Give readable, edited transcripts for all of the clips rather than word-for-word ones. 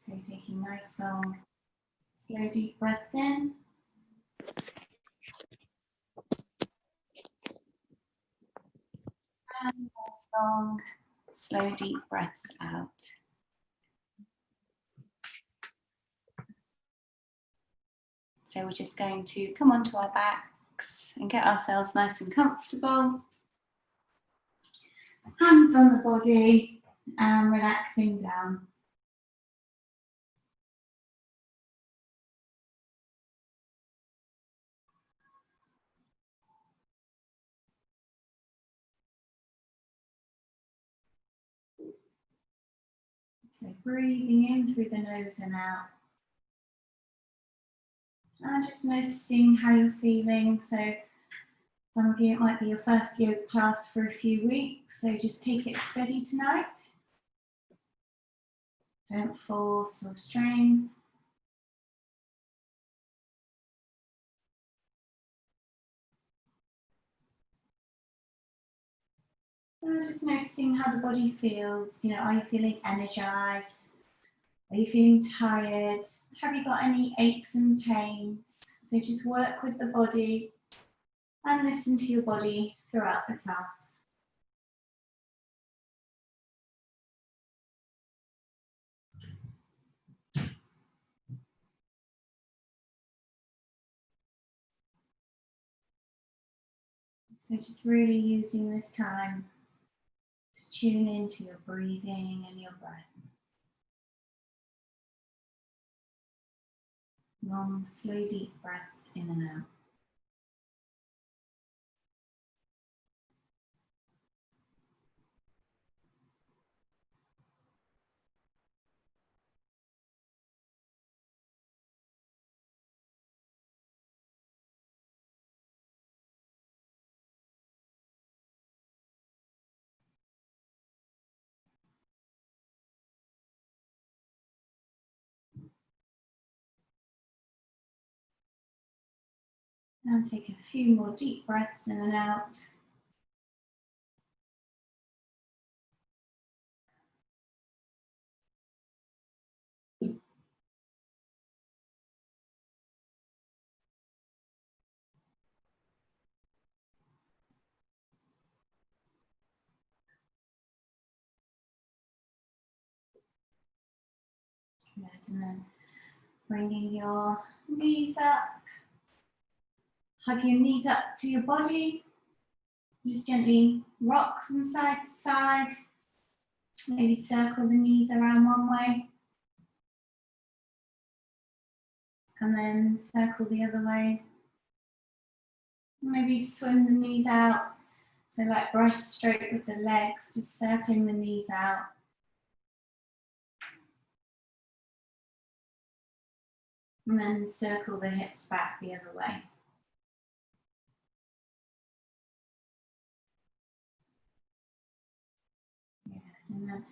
So taking nice long, slow deep breaths in. And nice long, slow deep breaths out. So we're just going to come onto our backs and get ourselves nice and comfortable. Hands on the body and relaxing down. So breathing in through the nose and out. And just noticing how you're feeling. So some of you, it might be your first yoga class for a few weeks. So just take it steady tonight. Don't force or strain. And just noticing how the body feels. You know, are you feeling energized? Are you feeling tired? Have you got any aches and pains? So just work with the body and listen to your body throughout the class. So just really using this time to tune into your breathing and your breath. Long, slow, deep breaths in and out. Now take a few more deep breaths in and out. Good, and then bringing your knees up. Hug your knees up to your body. Just gently rock from side to side. Maybe circle the knees around one way. And then circle the other way. Maybe swim the knees out. So like breaststroke with the legs, just circling the knees out. And then circle the hips back the other way. Yeah, and then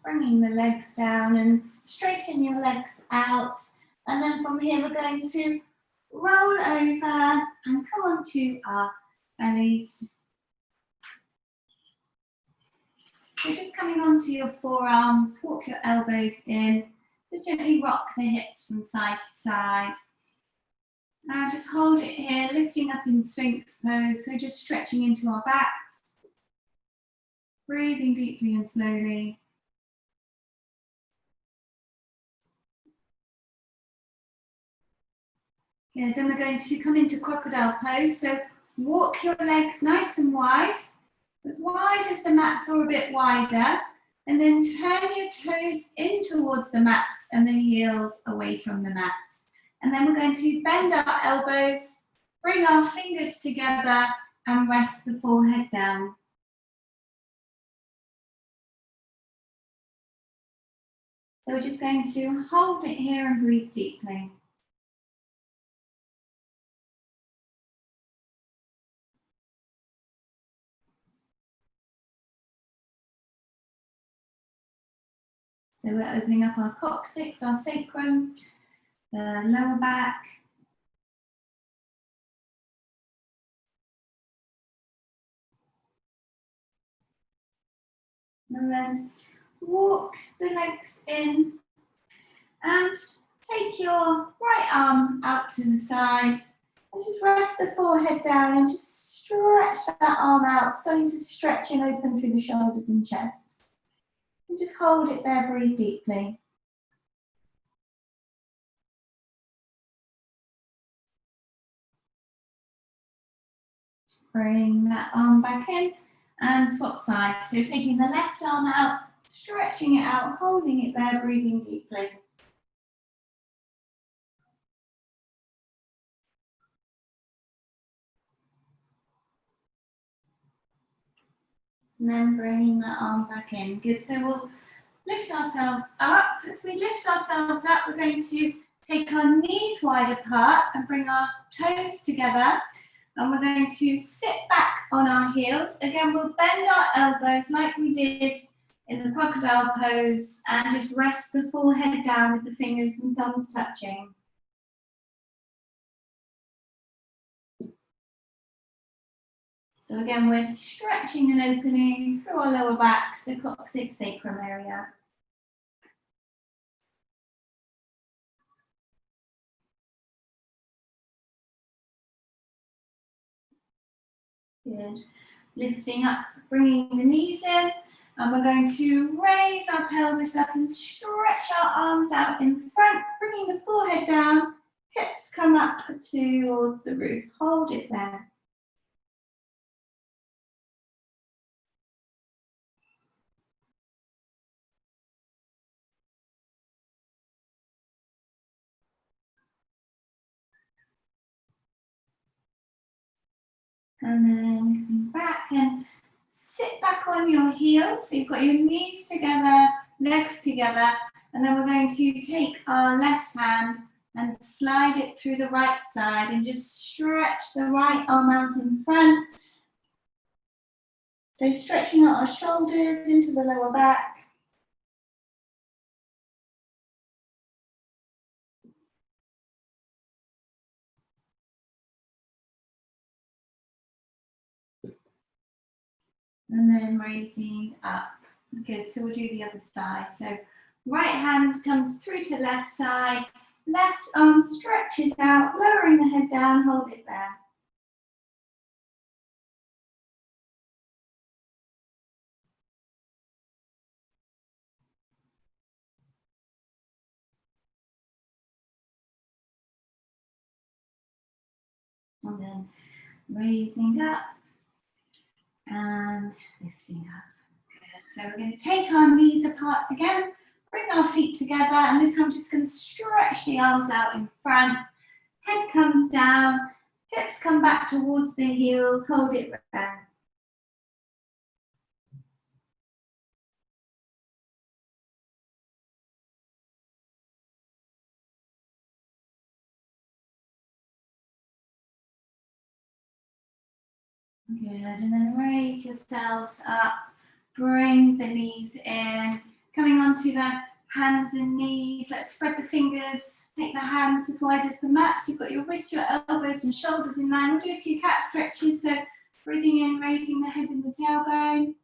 bringing the legs down and straighten your legs out. And then from here we're going to roll over and come onto our bellies. So just coming onto your forearms, walk your elbows in. Just gently rock the hips from side to side. Now just hold it here, lifting up in Sphinx pose. So just stretching into our backs. Breathing deeply and slowly. Yeah, then we're going to come into Crocodile Pose. So walk your legs nice and wide as the mats or a bit wider. And then turn your toes in towards the mats and the heels away from the mats. And then we're going to bend our elbows, bring our fingers together and rest the forehead down. So we're just going to hold it here and breathe deeply. So we're opening up our coccyx, our sacrum, the lower back. And then walk the legs in And take your right arm out to the side and just rest the forehead down and just stretch that arm out, starting to stretch and open through the shoulders and chest. And just hold it there, breathe deeply. Bring that arm back in and swap sides. So taking the left arm out, stretching it out, holding it there, breathing deeply. And then bringing the arm back in. Good, so we'll lift ourselves up. As we lift ourselves up, we're going to take our knees wide apart and bring our toes together. And we're going to sit back on our heels. Again, we'll bend our elbows like we did in the crocodile pose and just rest the forehead down with the fingers and thumbs touching. So again, we're stretching and opening through our lower backs, the coccyx sacrum area. Good. Lifting up, bringing the knees in, and we're going to raise our pelvis up and stretch our arms out in front, bringing the forehead down, hips come up towards the roof. Hold it there. And then moving back and sit back on your heels. So you've got your knees together, legs together, and then we're going to take our left hand and slide it through the right side and just stretch the right arm out in front. So stretching out our shoulders into the lower back. And then raising up. Good, so we'll do the other side. So right hand comes through to left side, left arm stretches out, lowering the head down, hold it there. And then raising up and lifting up. Good. So we're going to take our knees apart again, bring our feet together, and this time I'm just going to stretch the arms out in front. Head comes down, hips come back towards the heels, hold it there. Good, and then raise yourselves up, bring the knees in, coming onto the hands and knees. Let's spread the fingers, take the hands as wide as the mat. So you've got your wrists, your elbows and shoulders in line. We'll do a few cat stretches, so breathing in, raising the head and the tailbone.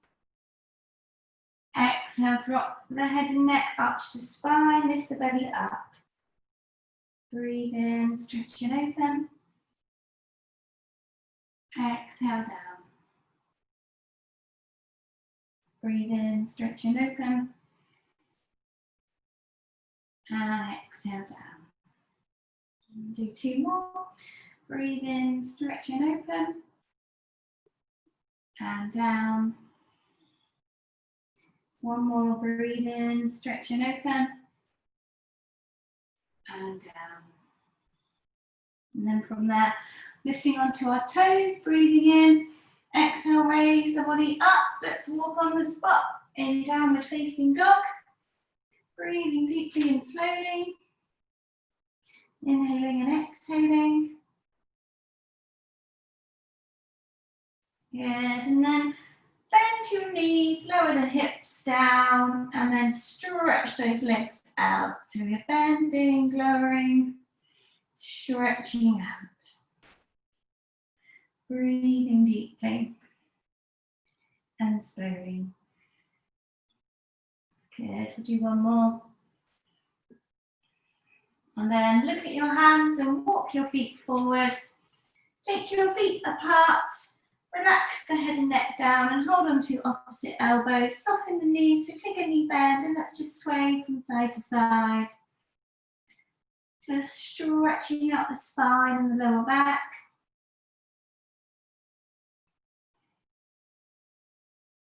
Exhale, drop the head and neck, arch the spine, lift the belly up. Breathe in, stretch and open. Exhale down. Breathe in, stretch and open. And exhale down. Do two more. Breathe in, stretch and open. And down. One more, breathe in, stretch and open. And down. And then from there, lifting onto our toes, breathing in. Exhale, raise the body up. Let's walk on the spot in downward facing dog. Breathing deeply and slowly. Inhaling and exhaling. Good, and then bend your knees, lower the hips down, and then stretch those legs out. So we're bending, lowering, stretching out. Breathing deeply and slowly. Good, we'll do one more. And then look at your hands and walk your feet forward. Take your feet apart. Relax the head and neck down and hold on to your opposite elbows. Soften the knees, so take a knee bend and let's just sway from side to side. Just stretching out the spine and the lower back.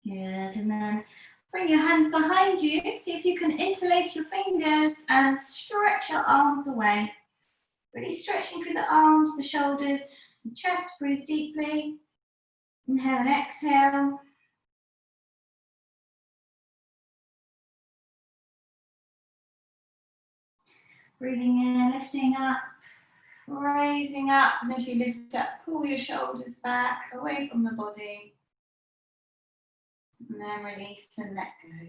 Good, and then bring your hands behind you. See if you can interlace your fingers and stretch your arms away. Really stretching through the arms, the shoulders, the chest. Breathe deeply. Inhale and exhale. Breathing in, lifting up, raising up, and as you lift up, pull your shoulders back, away from the body. And then release and let go.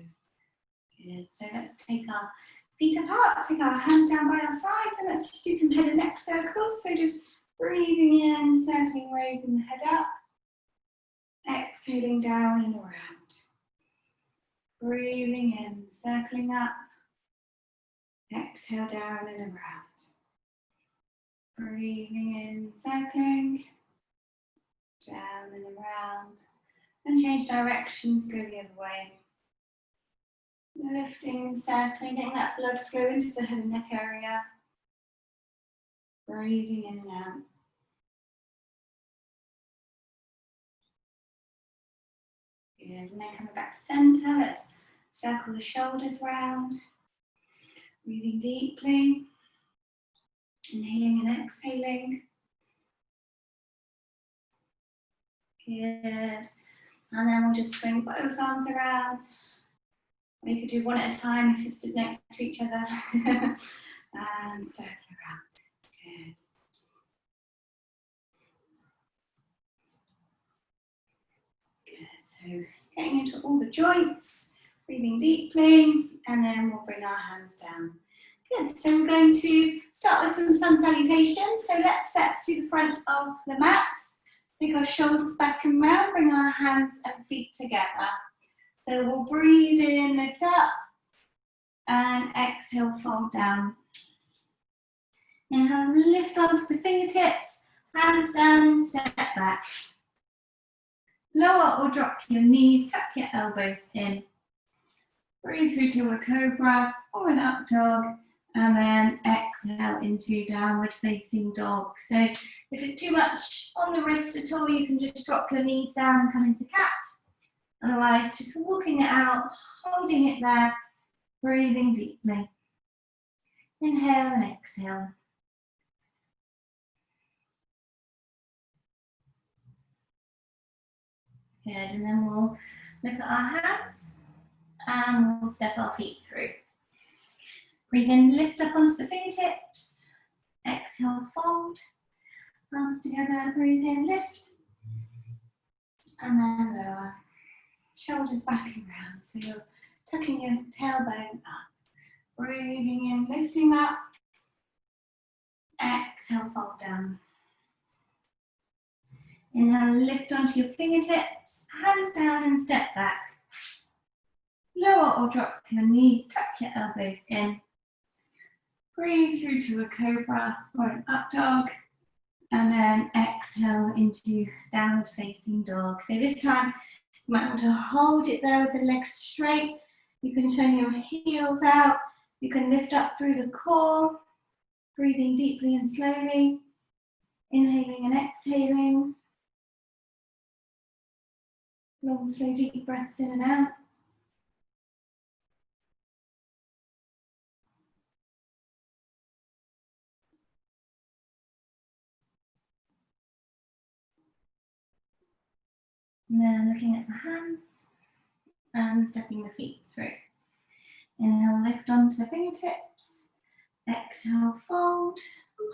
Good, so let's take our feet apart, take our hands down by our sides, and let's just do some head and neck circles. So just breathing in, circling, raising the head up. Exhaling down and around. Breathing in, circling up. Exhale down and around. Breathing in, circling. Down and around. And change directions, go the other way. Lifting, circling, getting that blood flow into the head and neck area. Breathing in and out. Good, and then coming back to center, let's circle the shoulders round. Breathing deeply. Inhaling and exhaling. Good. And then we'll just swing both arms around. Or you could do one at a time if you stood next to each other. And circle around. Good. Good. So getting into all the joints, breathing deeply, and then we'll bring our hands down. Good. So we're going to start with some sun salutations. So let's step to the front of the mats. Take our shoulders back and round, bring our hands and feet together. So we'll breathe in, lift up, and exhale, fold down. Inhale, lift onto the fingertips, hands down and step back. Lower or drop your knees, tuck your elbows in. Breathe through to a cobra or an up dog, and then exhale into downward facing dog. So if it's too much on the wrists at all, you can just drop your knees down and come into cat. Otherwise, just walking it out, holding it there, breathing deeply. Inhale and exhale. Good, and then we'll look at our hands and we'll step our feet through. Breathe in, lift up onto the fingertips. Exhale, fold. Arms together, breathe in, lift. And then lower. Shoulders back and round. So you're tucking your tailbone up. Breathing in, lifting up. Exhale, fold down. Inhale, lift onto your fingertips. Hands down and step back. Lower or drop your knees, tuck your elbows in. Breathe through to a cobra or an up dog. And then exhale into downward facing dog. So this time, you might want to hold it there with the legs straight. You can turn your heels out. You can lift up through the core. Breathing deeply and slowly. Inhaling and exhaling. Long, slow, deep breaths in and out. And then looking at the hands and stepping the feet through. Inhale, lift onto the fingertips. Exhale, fold.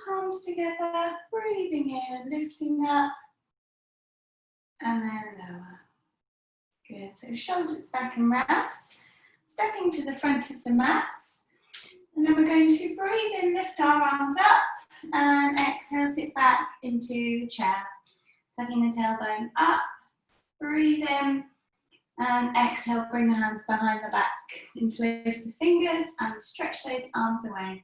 Palms together. Breathing in, lifting up. And then lower. Good. So shoulders back and round. Stepping to the front of the mats. And then we're going to breathe in, lift our arms up. And exhale, sit back into chair. Tucking the tailbone up. Breathe in and exhale, bring the hands behind the back. Interlace the fingers and stretch those arms away.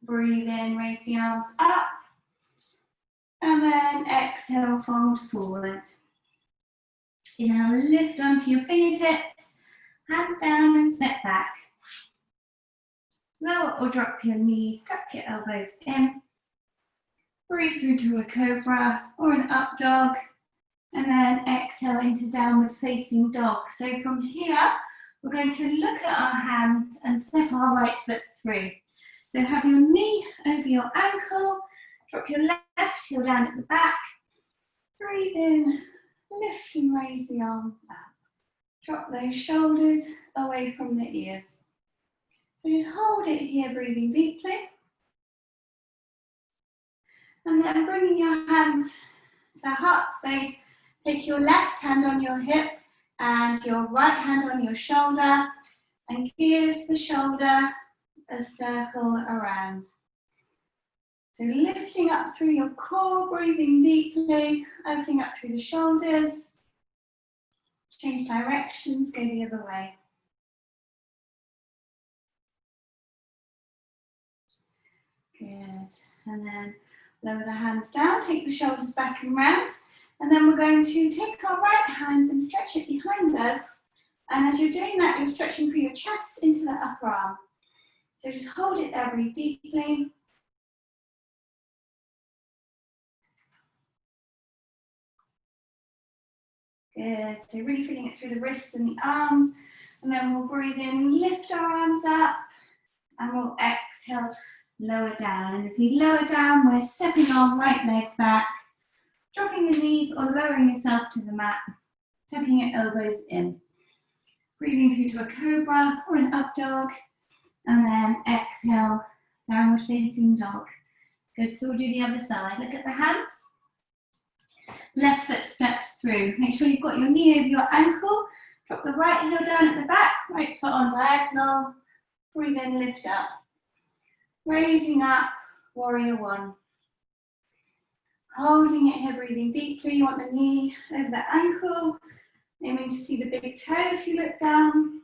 Breathe in, raise the arms up. And then exhale, fold forward. Inhale, lift onto your fingertips. Hands down and step back. Lower or drop your knees, tuck your elbows in. Breathe through to a cobra or an up dog. And then exhale into downward facing dog. So from here, we're going to look at our hands and step our right foot through. So have your knee over your ankle, drop your left heel down at the back. Breathe in, lift and raise the arms up. Drop those shoulders away from the ears. So just hold it here, breathing deeply. And then bringing your hands to heart space, take your left hand on your hip and your right hand on your shoulder and give the shoulder a circle around. So lifting up through your core, breathing deeply, opening up through the shoulders. Change directions, go the other way. Good. And then lower the hands down, take the shoulders back and round. And then we're going to take our right hand and stretch it behind us. And as you're doing that, you're stretching through your chest into the upper arm. So just hold it there, breathe deeply. Good, so really feeling it through the wrists and the arms. And then we'll breathe in, lift our arms up, and we'll exhale, lower down. And as we lower down, we're stepping our right leg back, dropping the knees or lowering yourself to the mat, tucking your elbows in. Breathing through to a cobra or an up dog, and then exhale, downward facing dog. Good, so we'll do the other side. Look at the hands. Left foot steps through. Make sure you've got your knee over your ankle. Drop the right heel down at the back, right foot on diagonal. Breathe in, lift up. Raising up, warrior one. Holding it here, breathing deeply. You want the knee over the ankle. Aiming to see the big toe if you look down.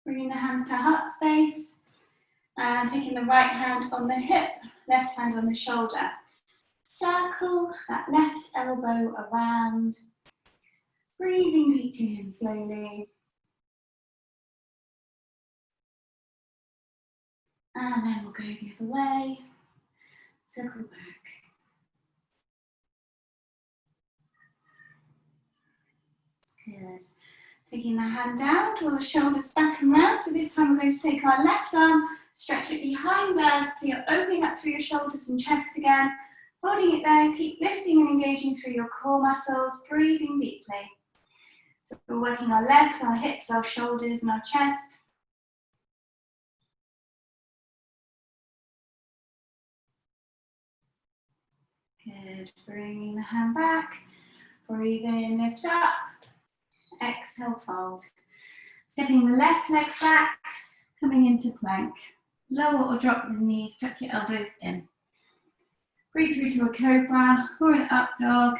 Bringing the hands to heart space. And taking the right hand on the hip, left hand on the shoulder. Circle that left elbow around. Breathing deeply and slowly. And then we'll go the other way. Circle back. Good. Taking the hand down, draw the shoulders back and round. So this time we're going to take our left arm, stretch it behind us. So you're opening up through your shoulders and chest again. Holding it there, keep lifting and engaging through your core muscles, breathing deeply. So we're working our legs, our hips, our shoulders and our chest. Good, bringing the hand back. Breathe in, lift up. Exhale, fold. Stepping the left leg back, coming into plank. Lower or drop the knees, tuck your elbows in. Breathe through to a cobra or an up dog.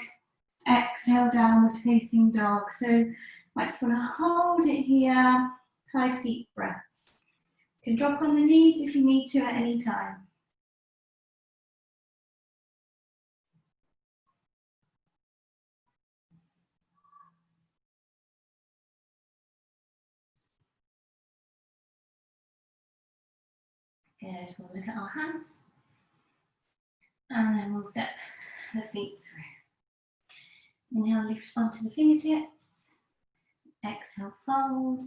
Exhale, downward facing dog. So you might just want to hold it here. 5 deep breaths. You can drop on the knees if you need to at any time. Good, we'll look at our hands. And then we'll step the feet through. Inhale, lift onto the fingertips. Exhale, fold.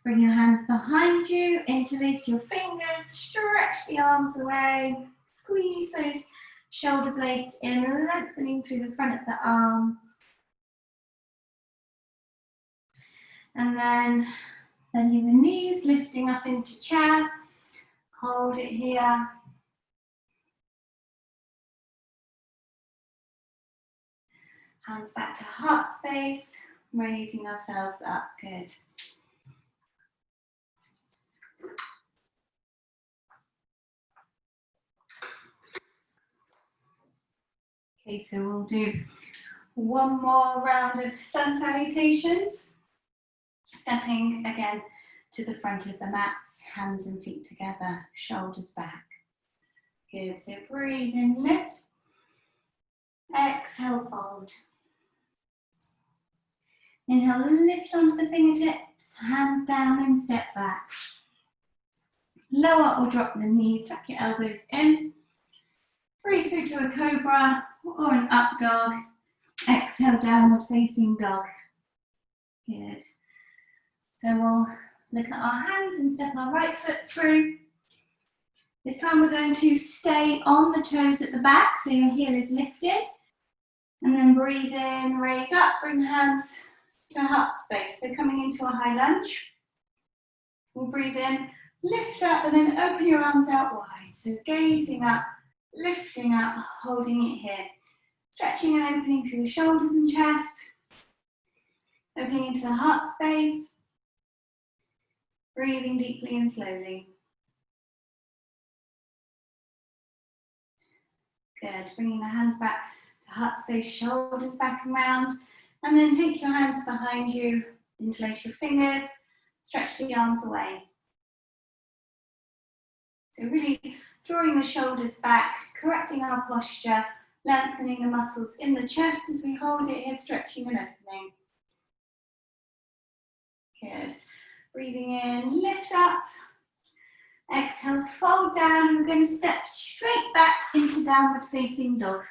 Bring your hands behind you, interlace your fingers, stretch the arms away. Squeeze those shoulder blades in, lengthening through the front of the arms. And then bending the knees, lifting up into chair. Hold it here. Hands back to heart space, raising ourselves up. Good. Okay, so we'll do one more round of sun salutations. Stepping again to the front of the mats, hands and feet together, shoulders back. Good, so breathe in, lift. Exhale, fold. Inhale, lift onto the fingertips, hands down and step back. Lower or drop the knees, tuck your elbows in. Breathe through to a cobra or an up dog. Exhale, downward facing dog. Good. So we'll look at our hands and step our right foot through. This time we're going to stay on the toes at the back, so your heel is lifted. And then breathe in, raise up, bring hands to heart space. So coming into a high lunge. We'll breathe in, lift up, and then open your arms out wide. So gazing up, lifting up, holding it here. Stretching and opening through the shoulders and chest. Opening into the heart space. Breathing deeply and slowly. Good. Bringing the hands back to heart space, shoulders back and round. And then take your hands behind you, interlace your fingers, stretch the arms away. So really drawing the shoulders back, correcting our posture, lengthening the muscles in the chest as we hold it here, stretching and opening. Good. Breathing in, lift up. Exhale, fold down. We're going to step straight back into downward facing dog.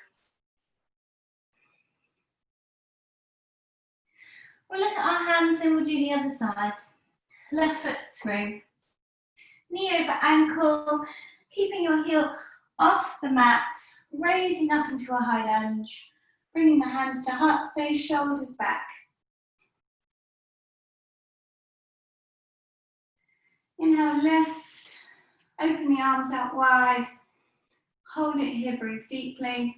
We'll look at our hands and we'll do the other side. Left foot through. Knee over ankle, keeping your heel off the mat, raising up into a high lunge, bringing the hands to heart space, shoulders back. Inhale, lift, open the arms out wide, hold it here, breathe deeply.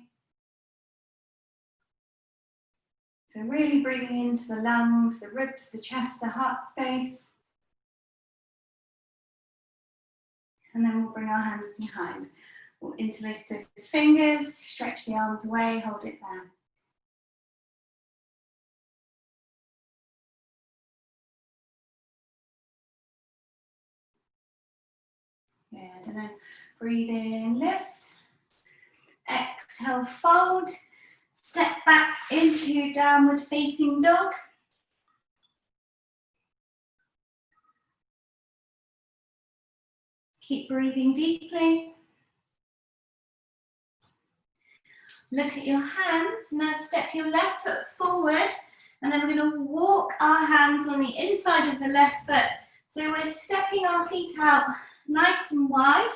So really breathing into the lungs, the ribs, the chest, the heart space. And then we'll bring our hands behind. We'll interlace those fingers, stretch the arms away, hold it down. Good, and then breathe in, lift. Exhale, fold. Step back into downward facing dog. Keep breathing deeply. Look at your hands. Now step your left foot forward, and then we're going to walk our hands on the inside of the left foot. So we're stepping our feet out nice and wide.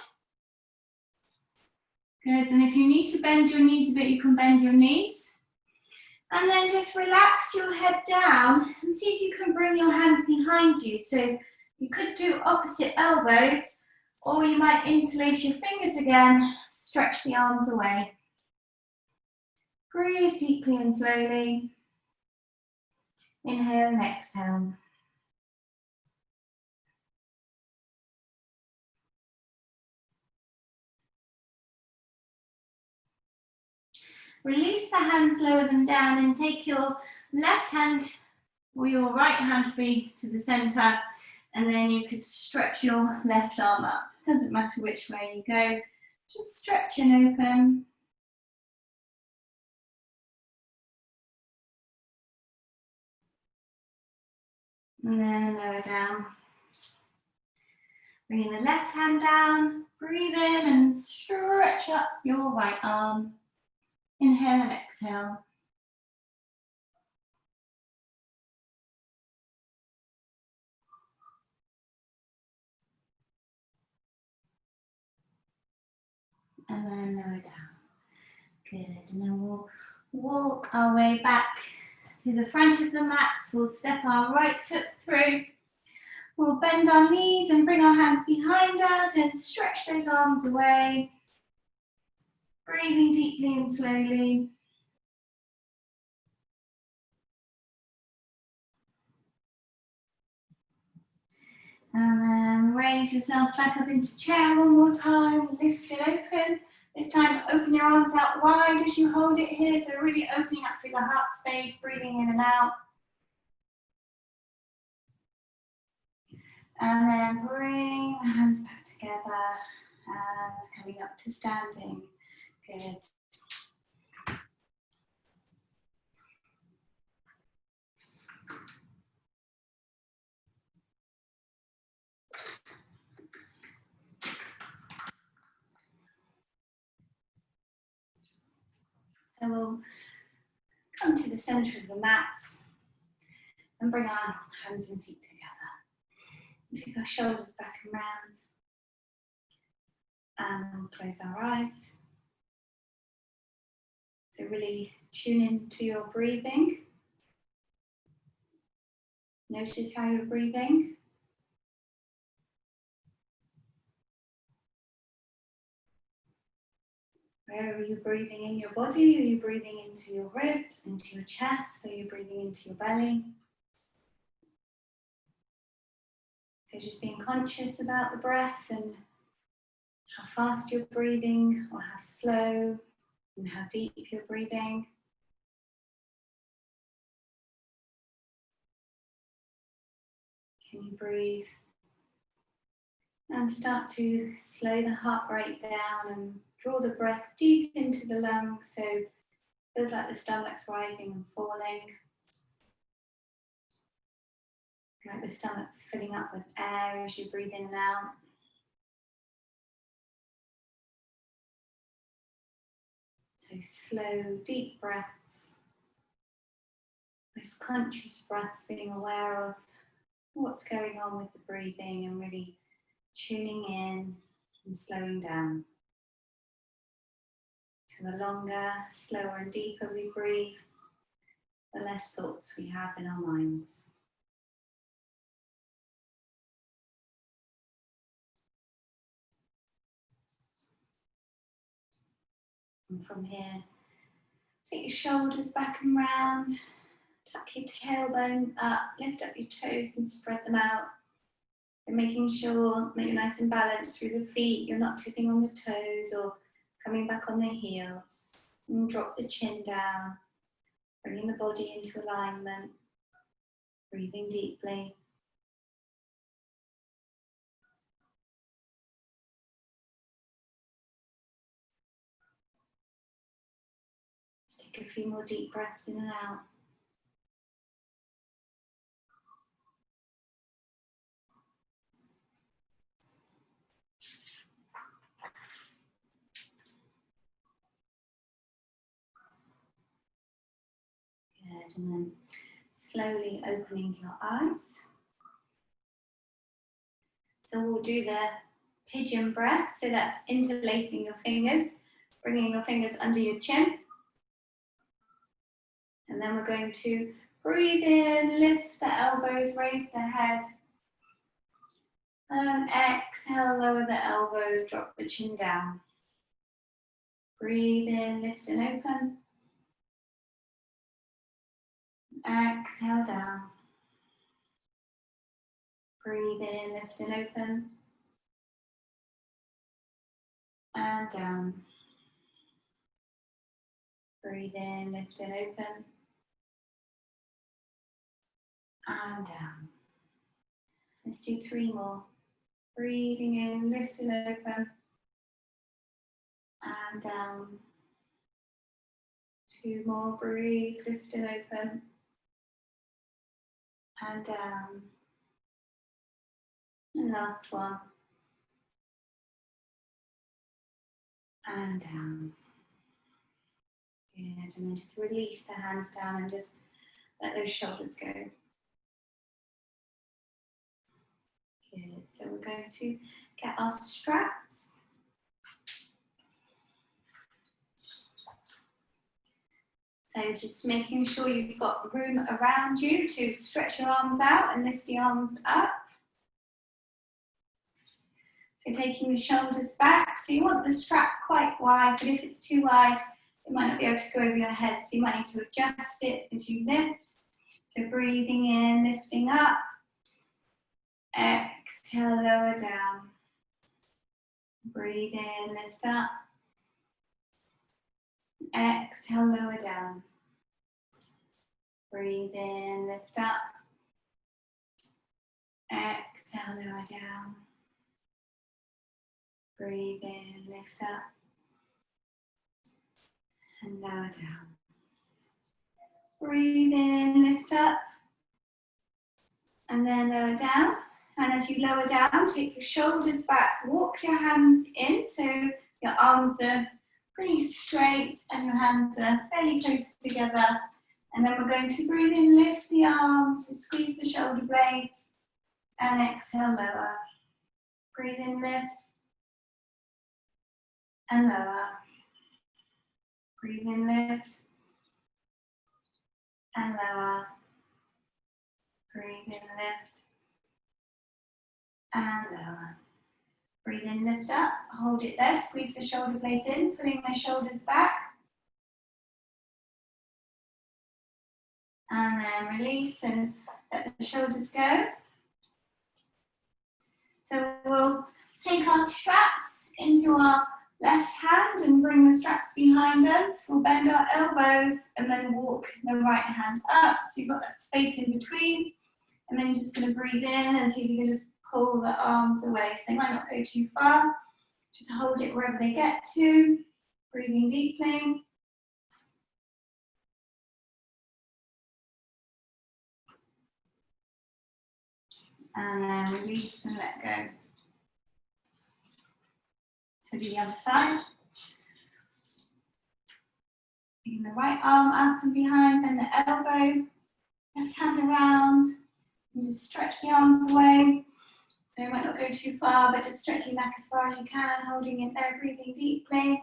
Good, and if you need to bend your knees a bit, you can bend your knees. And then just relax your head down and see if you can bring your hands behind you. So you could do opposite elbows, or you might interlace your fingers again, stretch the arms away. Breathe deeply and slowly. Inhale and exhale. Release the hands, lower them down, and take your left hand or your right hand be to the center, and then you could stretch your left arm up. Doesn't matter which way you go, just stretch and open. And then lower down. Bringing the left hand down, breathe in and stretch up your right arm. Inhale and exhale. And then lower down. Good. And then we'll walk our way back to the front of the mats. We'll step our right foot through. We'll bend our knees and bring our hands behind us and stretch those arms away. Breathing deeply and slowly. And then raise yourselves back up into chair one more time. Lift it open. This time open your arms out wide as you hold it here. So really opening up through the heart space, breathing in and out. And then bring the hands back together and coming up to standing. Good. So we'll come to the center of the mats and bring our hands and feet together. Take our shoulders back and round. And we'll close our eyes. So really tune into your breathing. Notice how you're breathing. Where are you breathing in your body? Are you breathing into your ribs, into your chest? Are you breathing into your belly? So just being conscious about the breath and how fast you're breathing or how slow and how deep you're breathing. Can you breathe? And start to slow the heart rate down and draw the breath deep into the lungs, so it feels like the stomach's rising and falling. Like the stomach's filling up with air as you breathe in and out. So slow, deep breaths. This conscious breaths, being aware of what's going on with the breathing and really tuning in and slowing down. So the longer, slower and deeper we breathe, the less thoughts we have in our minds. And from here, take your shoulders back and round, tuck your tailbone up, lift up your toes and spread them out. And making sure that you're nice and balanced through the feet, you're not tipping on the toes or coming back on the heels. And drop the chin down, bringing the body into alignment, breathing deeply. Just take a few more deep breaths in and out. Good, and then slowly opening your eyes. So we'll do the pigeon breath, so that's interlacing your fingers, bringing your fingers under your chin. And then we're going to breathe in, lift the elbows, raise the head. And exhale, lower the elbows, drop the chin down. Breathe in, lift and open. Exhale down. Breathe in, lift and open. And down. Breathe in, lift and open. And down. Let's do 3 more. Breathing in, lift and open. And down. 2 more, breathe, lift and open. And down. And last one. And down. Good, and then just release the hands down and just let those shoulders go. Good, so we're going to get our straps. So just making sure you've got room around you to stretch your arms out and lift the arms up. So taking the shoulders back, so you want the strap quite wide, but if it's too wide, it might not be able to go over your head, so you might need to adjust it as you lift. So breathing in, lifting up. Exhale, lower down. Breathe in, lift up. Exhale, lower down. Breathe in, lift up. Exhale. exhale, lower down. Breathe in, lift up. And lower down. Breathe in, lift up. And then lower down. And as you lower down, take your shoulders back, walk your hands in so your arms are pretty straight and your hands are fairly close together. And then we're going to breathe in, lift the arms, so squeeze the shoulder blades, and exhale, lower. Breathe in, lift, and lower. Breathe in, lift, and lower. Breathe in, lift, and lower. Breathe in, lift up, hold it there, squeeze the shoulder blades in, pulling the shoulders back. And then release and let the shoulders go. So we'll take our straps into our left hand and bring the straps behind us. We'll bend our elbows and then walk the right hand up. So you've got that space in between. And then you're just going to breathe in and see if you can just pull the arms away. So they might not go too far. Just hold it wherever they get to. Breathing deeply. And then release and let go. So do the other side. Taking the right arm up and behind, bend the elbow. Left hand around. And just stretch the arms away. So you might not go too far, but just stretching back as far as you can, holding it there, breathing deeply.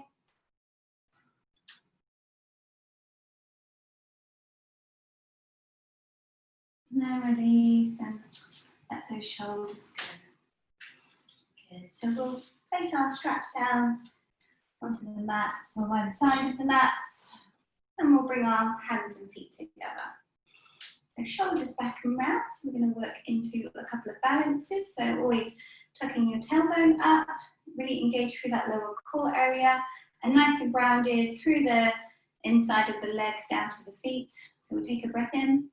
And then release and let those shoulders go. Good. So we'll place our straps down onto the mats or by the side of the mats. And we'll bring our hands and feet together. So shoulders back and round. So we're going to work into a couple of balances. So always tucking your tailbone up, really engage through that lower core area, and nice and grounded through the inside of the legs down to the feet. So we'll take a breath in.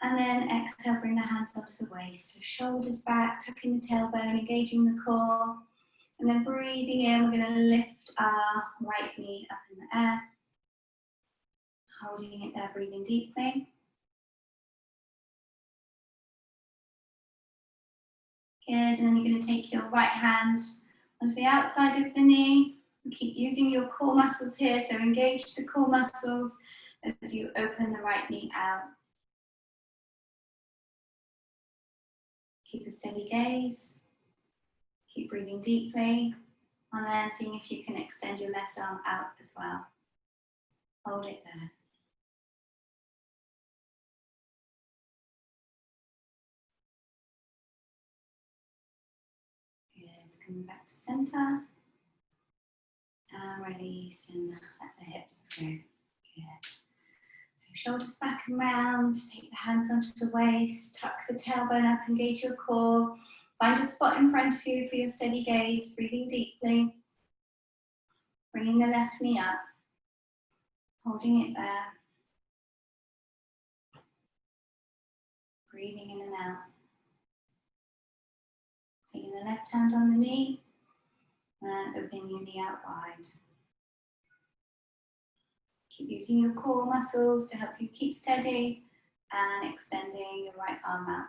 And then exhale, bring the hands onto the waist. So shoulders back, tucking the tailbone, engaging the core. And then breathing in, we're going to lift our right knee up in the air. Holding it there, breathing deeply. Good, and then you're going to take your right hand onto the outside of the knee. And keep using your core muscles here, so engage the core muscles as you open the right knee out. Keep a steady gaze. Keep breathing deeply. And then seeing if you can extend your left arm out as well. Hold it there. Good. Coming back to center. And release and let the hips go. Good. So shoulders back and round. Take the hands onto the waist. Tuck the tailbone up. Engage your core. Find a spot in front of you for your steady gaze. Breathing deeply. Bringing the left knee up. Holding it there. Breathing in and out. Taking the left hand on the knee and opening your knee out wide. Keep using your core muscles to help you keep steady and extending your right arm out.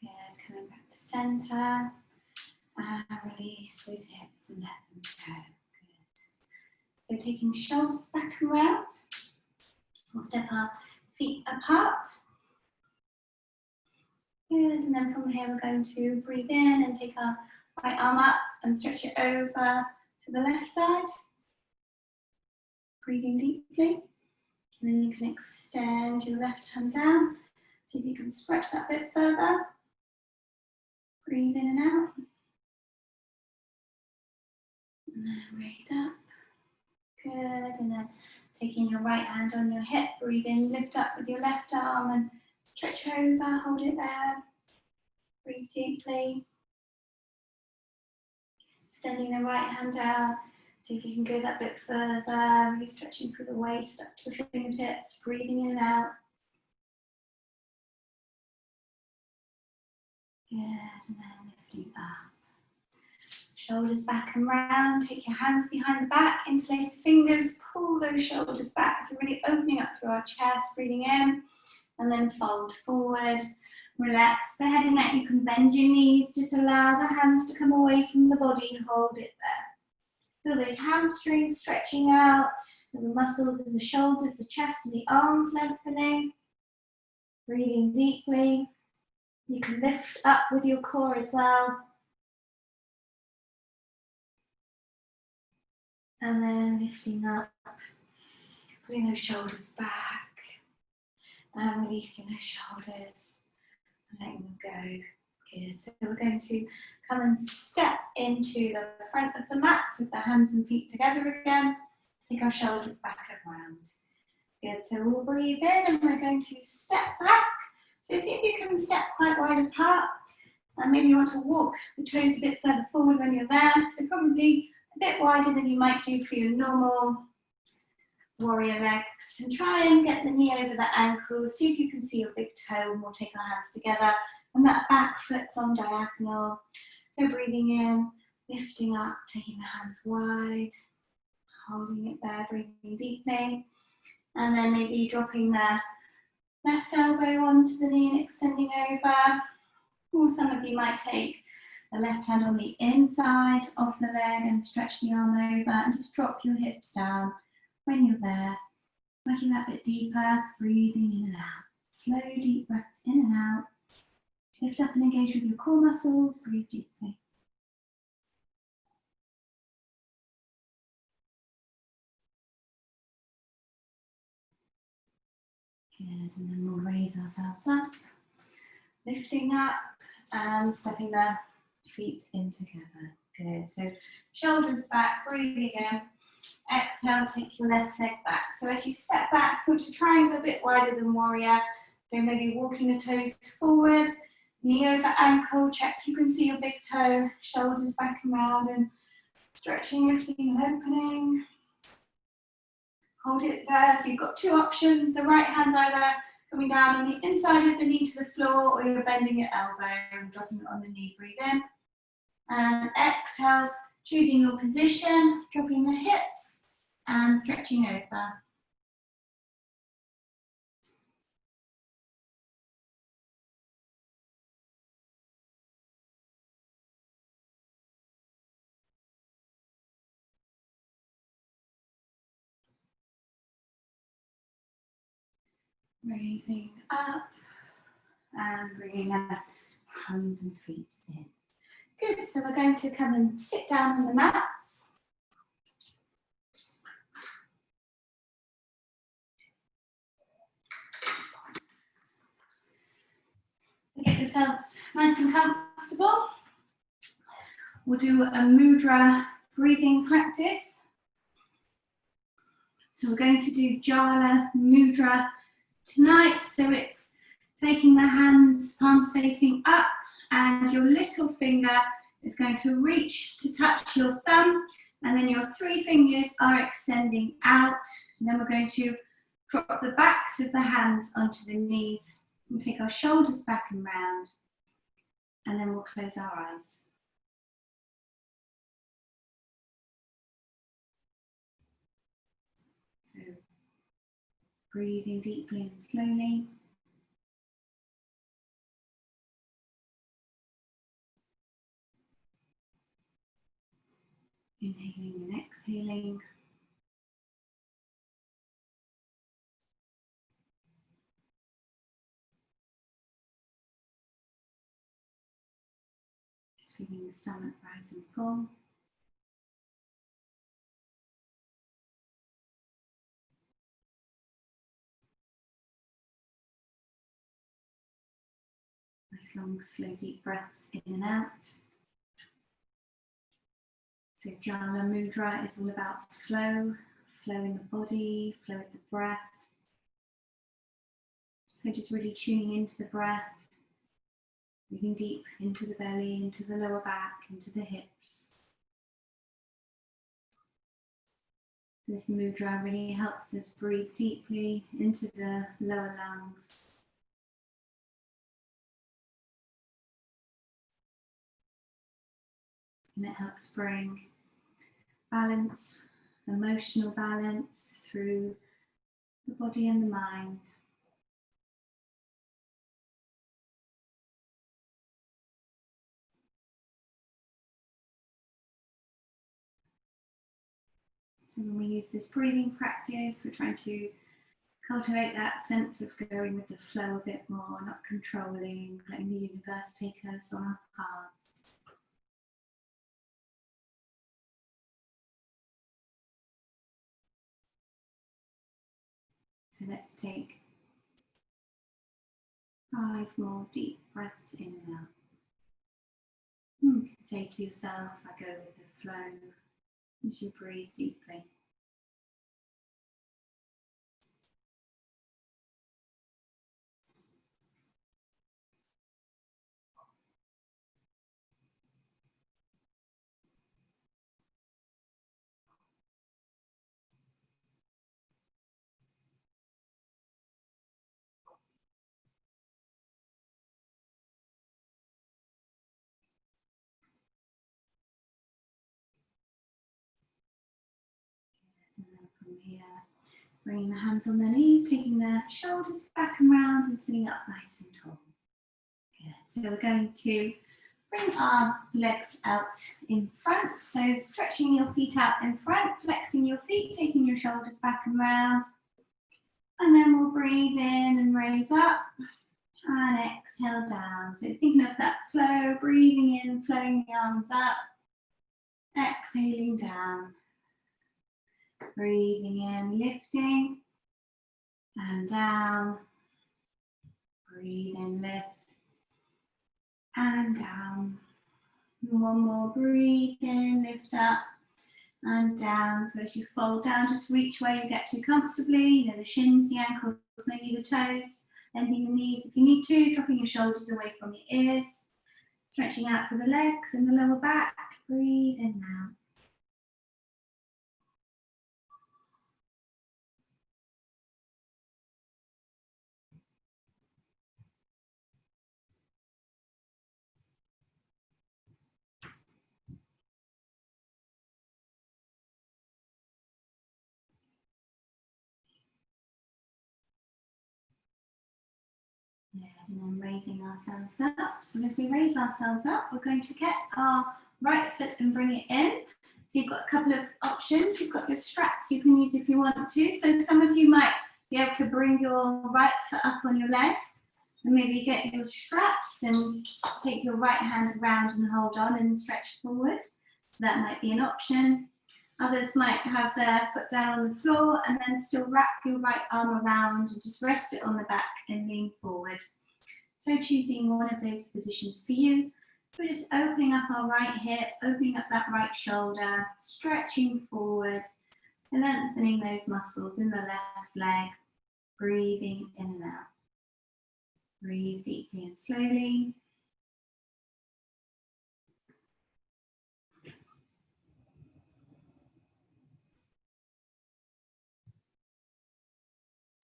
Good, coming back to center. And release those hips and let them go. Good. So taking shoulders back and round. We'll step our feet apart. Good, and then from here we're going to breathe in and take our right arm up and stretch it over to the left side. Breathing deeply. And then you can extend your left hand down. See if you can stretch that bit further. Breathe in and out. And then raise up. Good, and then taking your right hand on your hip, breathe in, lift up with your left arm and stretch over, hold it there. Breathe deeply. Extending the right hand out. See if you can go that bit further. Really stretching through the waist up to the fingertips. Breathing in and out. Good. And then lifting up. Shoulders back and round. Take your hands behind the back. Interlace the fingers. Pull those shoulders back. So really opening up through our chest. Breathing in. And then fold forward. Relax the head and neck. You can bend your knees. Just allow the hands to come away from the body. Hold it there. Feel those hamstrings stretching out. Feel the muscles in the shoulders, the chest and the arms lengthening. Breathing deeply. You can lift up with your core as well. And then lifting up. Putting those shoulders back. And releasing those shoulders. And letting them go. Good. So we're going to come and step into the front of the mats with the hands and feet together again. Take our shoulders back and round. Good. So we'll breathe in and we're going to step back. So see if you can step quite wide apart. And maybe you want to walk the toes a bit further forward when you're there. So probably a bit wider than you might do for your normal warrior legs. And try and get the knee over the ankle. See if you can see your big toe, and we'll take our hands together. And that back foot's on diagonal. So breathing in, lifting up, taking the hands wide, holding it there, breathing deeply. And then maybe dropping the left elbow onto the knee and extending over. Or some of you might take the left hand on the inside of the leg and stretch the arm over and just drop your hips down when you're there. Working that bit deeper, breathing in and out. Slow, deep breaths in and out. Lift up and engage with your core muscles. Breathe deeply. Good, and then we'll raise ourselves up. Lifting up and stepping the feet in together. Good, so shoulders back, breathing in. Exhale, take your left leg back. So as you step back, put your triangle a bit wider than warrior. So maybe walking the toes forward. Knee over ankle, check you can see your big toe, shoulders back and round and stretching, lifting and opening. Hold it there, so you've got two options. The right hand either coming down on the inside of the knee to the floor or you're bending your elbow and dropping it on the knee. Breathe in. And exhale, choosing your position, dropping the hips and stretching over. Raising up and bringing the hands and feet in. Good, so we're going to come and sit down on the mats. So get yourselves nice and comfortable. We'll do a mudra breathing practice. So we're going to do Jhana Mudra tonight. So it's taking the hands, palms facing up, and your little finger is going to reach to touch your thumb, and then your three fingers are extending out. And then we're going to drop the backs of the hands onto the knees and take our shoulders back and round, and then we'll close our eyes. So, breathing deeply and slowly. Inhaling and exhaling. Just feeling the stomach rise and fall. Nice long, slow, deep breaths in and out. So Jhana Mudra is all about flow, flow in the body, flow with the breath. So just really tuning into the breath, breathing deep into the belly, into the lower back, into the hips. This mudra really helps us breathe deeply into the lower lungs. And it helps bring balance, emotional balance through the body and the mind. So when we use this breathing practice, we're trying to cultivate that sense of going with the flow a bit more, not controlling, letting the universe take us on our paths. So let's take 5 more deep breaths in and out. You can say to yourself, I go with the flow as you breathe deeply. And then from here, bringing the hands on the knees, taking the shoulders back and round and sitting up nice and tall. Good. So we're going to bring our legs out in front. So stretching your feet out in front, flexing your feet, taking your shoulders back and round. And then we'll breathe in and raise up and exhale down. So thinking of that flow, breathing in, flowing the arms up, exhaling down. Breathing in, lifting, and down. Breathe in, lift, and down. One more, breathe in, lift up, and down. So as you fold down, just reach where you get to comfortably, you know, the shins, the ankles, maybe the toes, bending the knees if you need to, dropping your shoulders away from your ears, stretching out for the legs and the lower back. Breathe in now. And then raising ourselves up. So as we raise ourselves up, we're going to get our right foot and bring it in. So you've got a couple of options. You've got your straps you can use if you want to. So some of you might be able to bring your right foot up on your leg and maybe get your straps and take your right hand around and hold on and stretch forward. So that might be an option. Others might have their foot down on the floor and then still wrap your right arm around and just rest it on the back and lean forward. So choosing one of those positions for you, we're just opening up our right hip, opening up that right shoulder, stretching forward, and lengthening those muscles in the left leg, breathing in and out. Breathe deeply and slowly.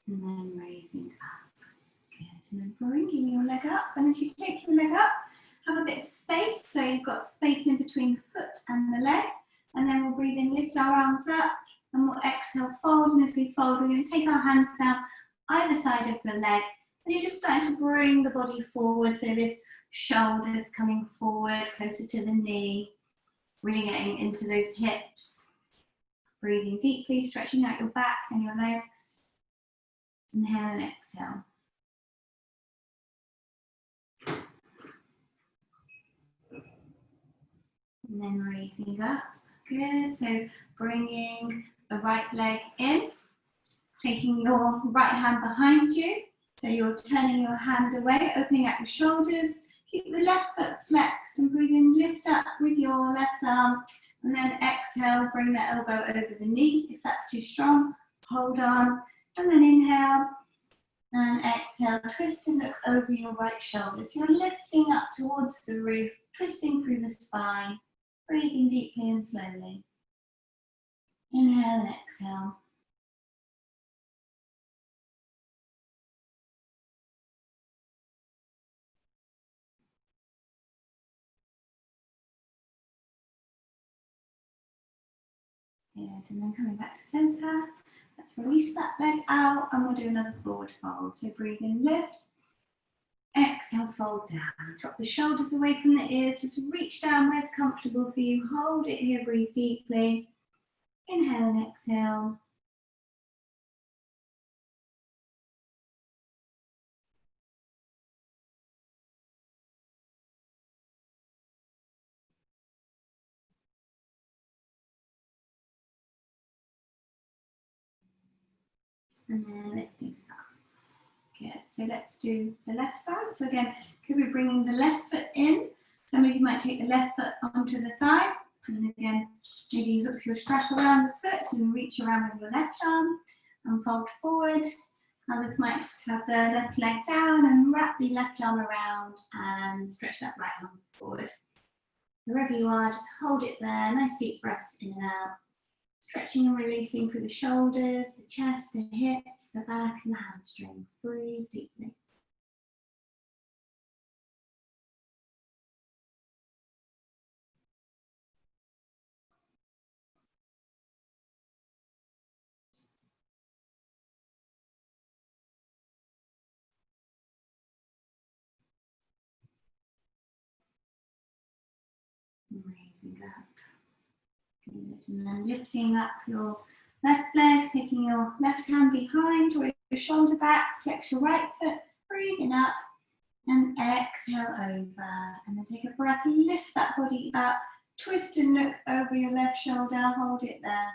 And then raising up. Good. And then bringing your leg up. And as you take your leg up, have a bit of space. So you've got space in between the foot and the leg. And then we'll breathe in, lift our arms up, and we'll exhale, fold. And as we fold, we're going to take our hands down either side of the leg. And you're just starting to bring the body forward. So this shoulders coming forward, closer to the knee. Really getting into those hips. Breathing deeply, stretching out your back and your legs. Inhale and exhale. And then raising up. Good. So bringing the right leg in, taking your right hand behind you. So you're turning your hand away, opening up your shoulders. Keep the left foot flexed and breathe in, lift up with your left arm. And then exhale, bring the elbow over the knee. If that's too strong, hold on. And then inhale and exhale, twist and look over your right shoulder. So you're lifting up towards the roof, twisting through the spine, breathing deeply and slowly. Inhale and exhale. Good, and then coming back to center. Let's release that leg out and we'll do another forward fold. So breathe in, lift. Exhale, fold down. Drop the shoulders away from the ears. Just reach down where it's comfortable for you. Hold it here, breathe deeply. Inhale and exhale. And then lifting up. Good. So let's do the left side. So again, could be bringing the left foot in. Some of you might take the left foot onto the thigh. And again, maybe hook your strap around the foot and reach around with your left arm and fold forward. Others might just have the left leg down and wrap the left arm around and stretch that right arm forward. Wherever you are, just hold it there. Nice deep breaths in and out. Stretching and releasing through the shoulders, the chest, the hips, the back and the hamstrings. Breathe deeply. Raising up. Good. And then lifting up your left leg, taking your left hand behind, draw your shoulder back, flex your right foot, breathing up and exhale over. And then take a breath, lift that body up, twist and look over your left shoulder, hold it there.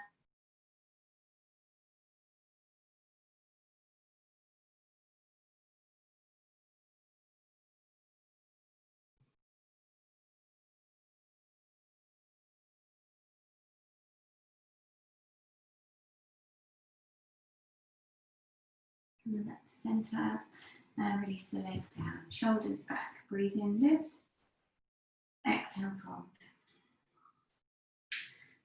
Coming back to center, and release the leg down, shoulders back, breathe in, lift, exhale, fold.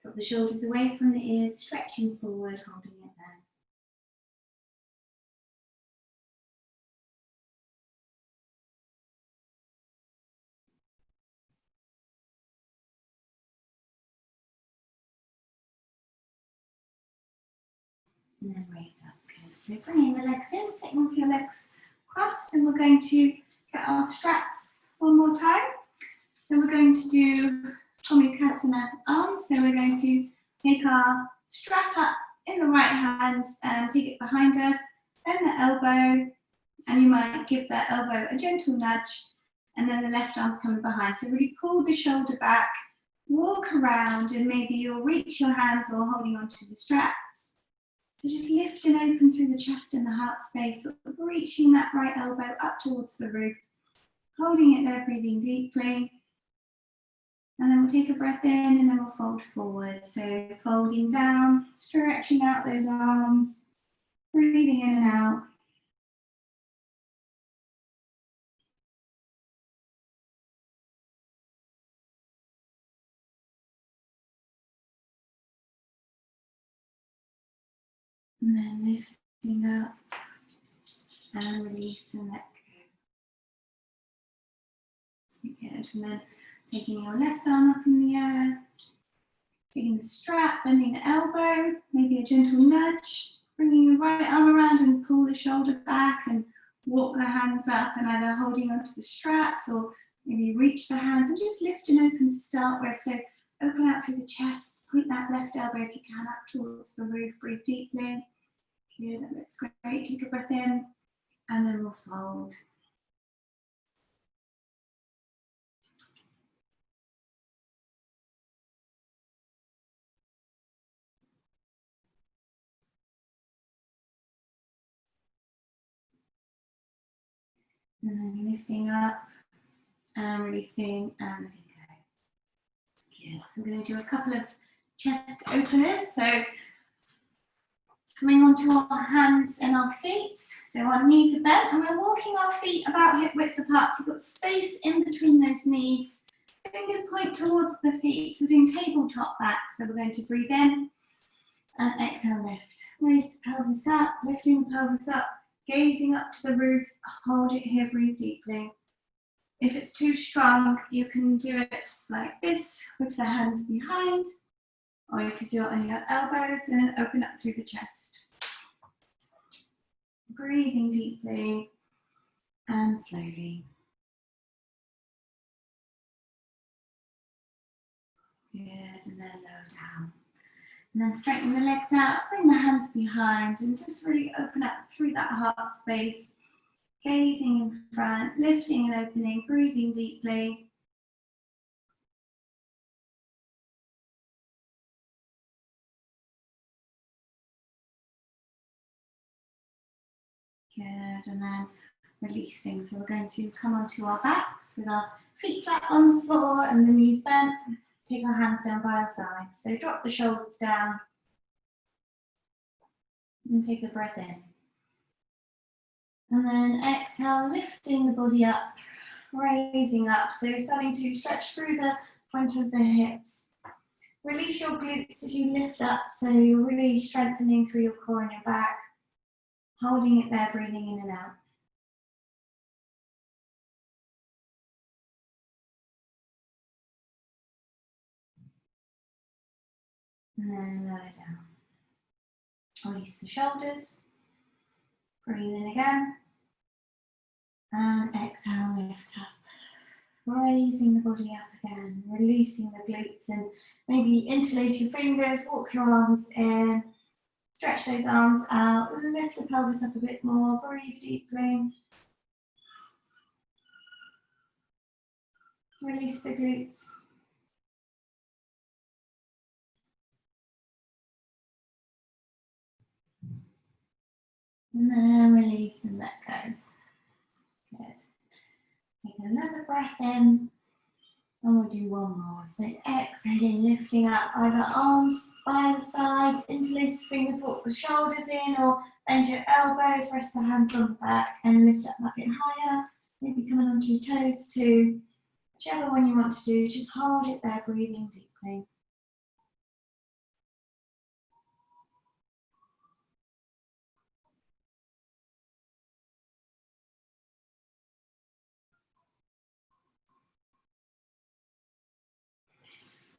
Drop the shoulders away from the ears, stretching forward, holding it there. And then raise up. Good. So bringing the legs in, taking off your legs crossed, and we're going to get our straps one more time. So we're going to do Hatha arms. So we're going to take our strap up in the right hand and take it behind us, then the elbow, and you might give that elbow a gentle nudge, and then the left arm's coming behind. So really pull the shoulder back, walk around, and maybe you'll reach your hands or holding onto the straps. So just lift and open through the chest and the heart space, sort of reaching that right elbow up towards the roof, holding it there, breathing deeply. And then we'll take a breath in and then we'll fold forward. So folding down, stretching out those arms, breathing in and out. And then lifting up and release and let go. Good. And then taking your left arm up in the air, taking the strap, bending the elbow, maybe a gentle nudge, bringing your right arm around and pull the shoulder back and walk the hands up and either holding onto the straps or maybe reach the hands and just lift and open to start with. So open out through the chest, point that left elbow if you can up towards the roof, breathe deeply. Good, that looks great. Take a breath in and then we'll fold. And then lifting up and releasing and letting go. Yes, I'm going to do a couple of chest openers. So coming onto our hands and our feet. So our knees are bent and we're walking our feet about hip width apart. So you've got space in between those knees. Fingers point towards the feet. So we're doing tabletop back. So we're going to breathe in And exhale, lift. Raise the pelvis up, lifting the pelvis up, gazing up to the roof. Hold it here, breathe deeply. If it's too strong, you can do it like this with the hands behind, or you could do it on your elbows and open up through the chest. Breathing deeply and slowly. Good, and then lower down. And then straighten the legs out, bring the hands behind, and just really open up through that heart space. Gazing in front, lifting and opening, breathing deeply. Good, and then releasing. So we're going to come onto our backs with our feet flat on the floor and the knees bent. Take our hands down by our sides. So drop the shoulders down and take a breath in. And then exhale, lifting the body up, raising up. So starting to stretch through the front of the hips. Release your glutes as you lift up. So you're really strengthening through your core and your back. Holding it there, breathing in and out. And then lower down. Release the shoulders. Breathe in again. And exhale, lift up. Raising the body up again. Releasing the glutes and maybe interlace your fingers, walk your arms in. Stretch those arms out. Lift the pelvis up a bit more. Breathe deeply. Release the glutes. And then release and let go. Good. Take another breath in. And we'll do one more. So exhaling, lifting up either arms by the side, interlace the fingers, walk the shoulders in, or bend your elbows, rest the hands on the back, and lift up a bit higher. Maybe coming onto your toes too. Whichever one you want to do, just hold it there, breathing deeply.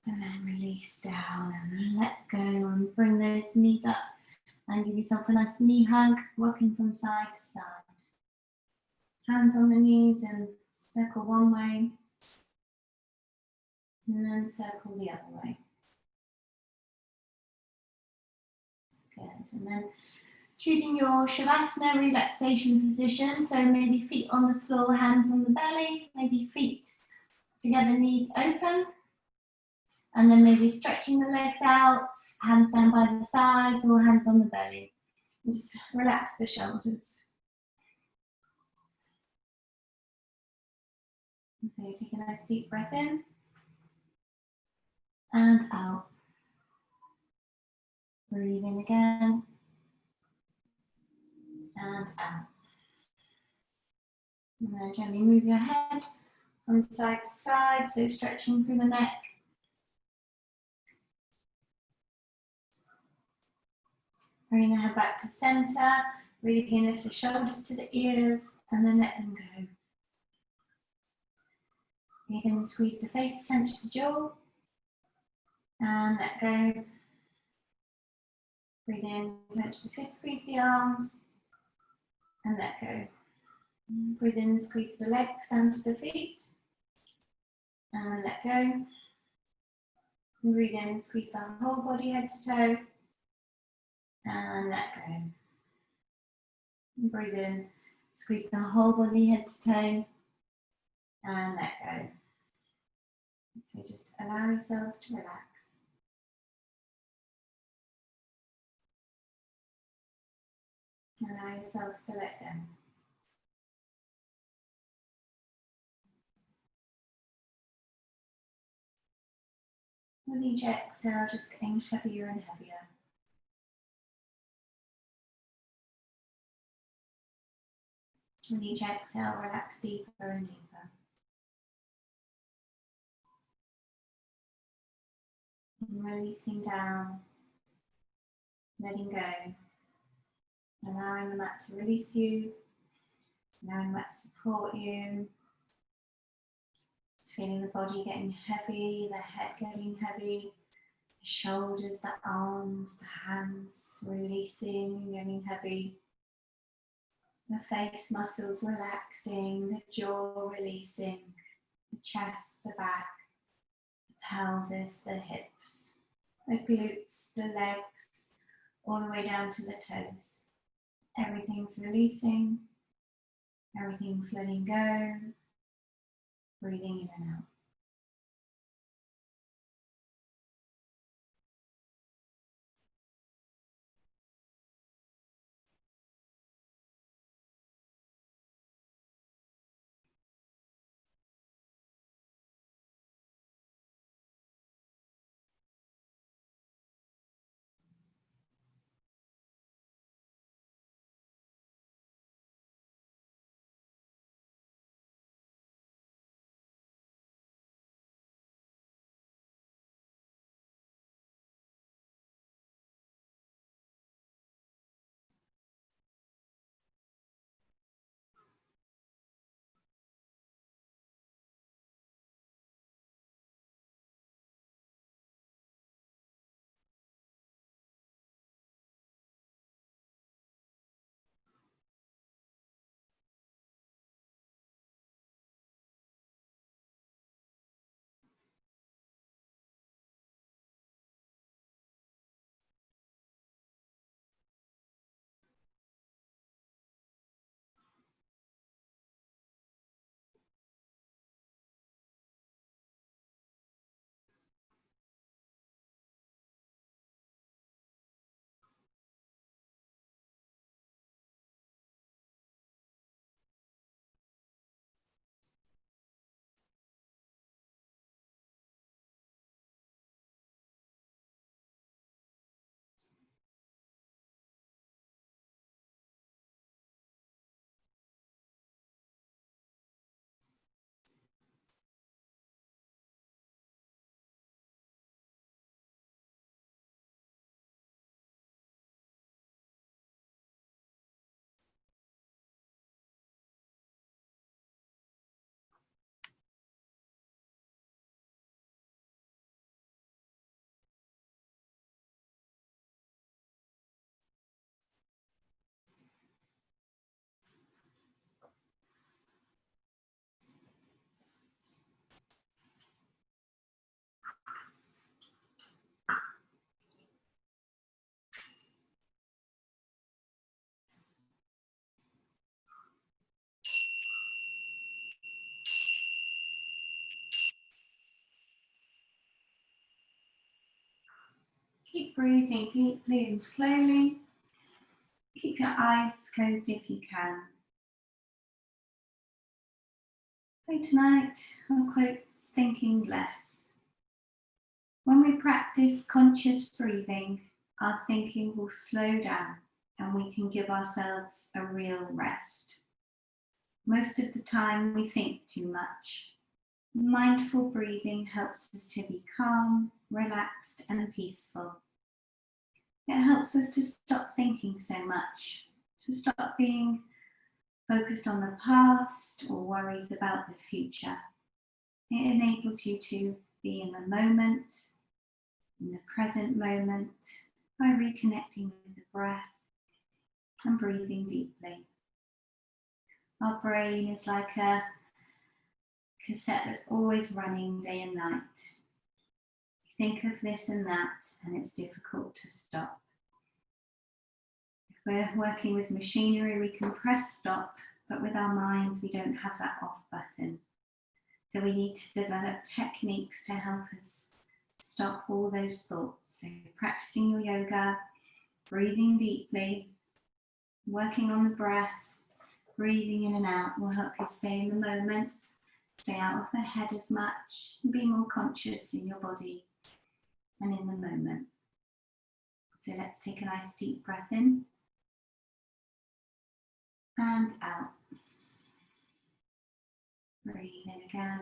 And then release down and let go and bring those knees up and give yourself a nice knee hug, rocking from side to side. Hands on the knees and circle one way and then circle the other way. Good, and then choosing your Shavasana relaxation position, so maybe feet on the floor, hands on the belly, maybe feet together, knees open. And then maybe stretching the legs out, hands down by the sides or hands on the belly. And just relax the shoulders. Okay, take a nice deep breath in and out. Breathe in again and out. And then gently move your head from side to side, so stretching through the neck. Bring the head back to center. Breathe in, lift the shoulders to the ears and then let them go. Breathe in, squeeze the face, clench the jaw. And let go. Breathe in, clench the fist, squeeze the arms. And let go. Breathe in, squeeze the legs down to the feet. And let go. Breathe in, squeeze the whole body head to toe. And let go. Breathe in, squeeze the whole body head to toe. And let go. So just allow yourselves to relax. Allow yourselves to let go. With each exhale, just getting heavier and heavier. With each exhale, relax deeper and deeper. And releasing down letting go, allowing the mat to release you, allowing the mat to support you. Just feeling the body getting heavy, the head getting heavy, the shoulders, the arms, the hands releasing and getting heavy. The face muscles relaxing, the jaw releasing, the chest, the back, the pelvis, the hips, the glutes, the legs, all the way down to the toes. Everything's releasing, everything's letting go, breathing in and out. Keep breathing deeply and slowly. Keep your eyes closed if you can. So tonight, I'll quote thinking less. When we practice conscious breathing, our thinking will slow down and we can give ourselves a real rest. Most of the time we think too much. Mindful breathing helps us to be calm, relaxed and peaceful. It helps us to stop thinking so much, to stop being focused on the past or worries about the future. It enables you to be in the moment, in the present moment, by reconnecting with the breath and breathing deeply. Our brain is like a cassette that's always running day and night. Think of this and that, and it's difficult to stop. If we're working with machinery, we can press stop, but with our minds, we don't have that off button. So we need to develop techniques to help us stop all those thoughts. So practicing your yoga, breathing deeply, working on the breath, breathing in and out will help you stay in the moment, stay out of the head as much, and be more conscious in your body and in the moment. So let's take a nice deep breath in and out. Breathe in again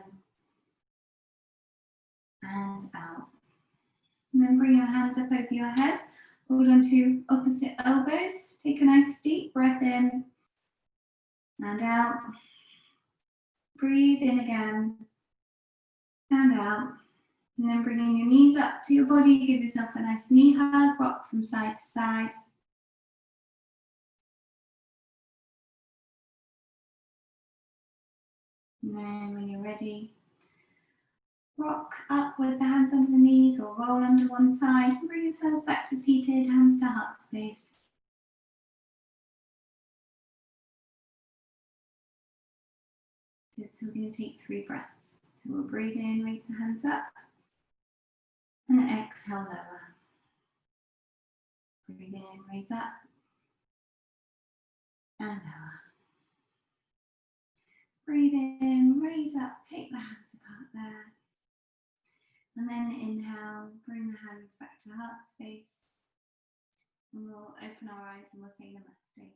and out. And then bring your hands up over your head. Hold on to opposite elbows. Take a nice deep breath in and out. Breathe in again and out. And then bringing your knees up to your body, give yourself a nice knee hug, rock from side to side. And then when you're ready, rock up with the hands under the knees or roll under one side. And bring yourselves back to seated, hands to heart space. Good, so we're going to take 3 breaths. So we'll breathe in, raise the hands up. And exhale, lower. Breathe in, raise up. And lower. Breathe in, raise up, take the hands apart there. And then inhale, bring the hands back to heart space. And we'll open our eyes and we'll say namaste.